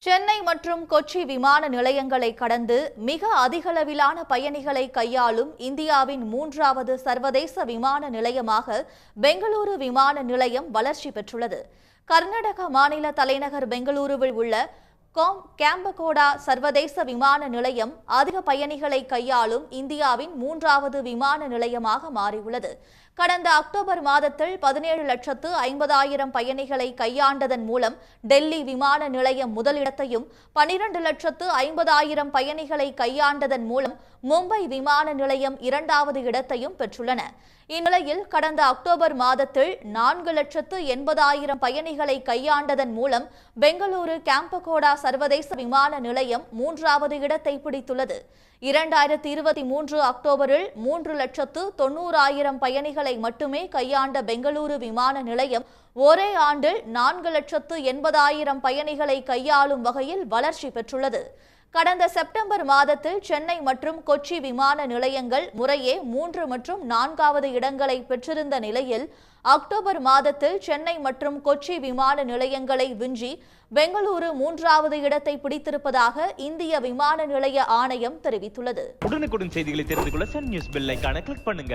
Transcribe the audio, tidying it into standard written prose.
சென்னை மற்றும் கொச்சி விமான நிலையங்களை கடந்து மிக அதிகளவிலான பயணிகளை கையாளும் இந்தியாவின் 3வது சர்வதேச விமான நிலையமாக பெங்களூரு விமான நிலையம் வளர்ச்சி பெற்றுள்ளது. கர்நாடக மாநில தலைநகர் பெங்களூருவில் உள்ள கேம்பகோடா சர்வதேச விமான நிலையம் அதிக பயணிகளை கையாளும் இந்தியாவின் 3வது விமான நிலையமாக மாறியுள்ளது. கடந்த அக்டோபர் மாதத்தில் 17,50,000 பயணிகளை கையாண்டதன் மூலம் டெல்லி விமான நிலையம் முதலிடத்தையும், 12,50,000 பயணிகளை கையாண்டதன் மூலம் மும்பை விமான நிலையம் 2வது இடத்தையும் பெற்றுள்ளன. இந்நிலையில் கடந்த அக்டோபர் மாதத்தில் 4,80,000 பயணிகளை கையாண்டதன் மூலம் பெங்களூரு கேம்பகோடா சர்வதேச விமான நிலையம் 3வது இடத்தை பிடித்துள்ளது. 2023 அக்டோபரில் 3,90,000 பயணிகளை மட்டுமே கையாண்ட பெங்களூரு விமான நிலையம் ஒரே ஆண்டில் 4,80,000 பயணிகளை கையாளும் வகையில் வளர்ச்சி பெற்றுள்ளது. கடந்த செப்டம்பர் மாதத்தில் சென்னை மற்றும் கொச்சி விமான நிலையங்கள் முறையே 3 மற்றும் 4வது இடங்களை பெற்றிருந்த நிலையில் அக்டோபர் மாதத்தில் சென்னை மற்றும் கொச்சி விமான நிலையங்களை விஞ்சி பெங்களூரு 3வது இடத்தை பிடித்திருப்பதாக இந்திய விமான நிலைய ஆணையம் தெரிவித்துள்ளது. உடனுக்குடன் செய்திகளை தெரிந்து கொள்ள சன் நியூஸ் பெல் ஐகானை கிளிக் பண்ணுங்க.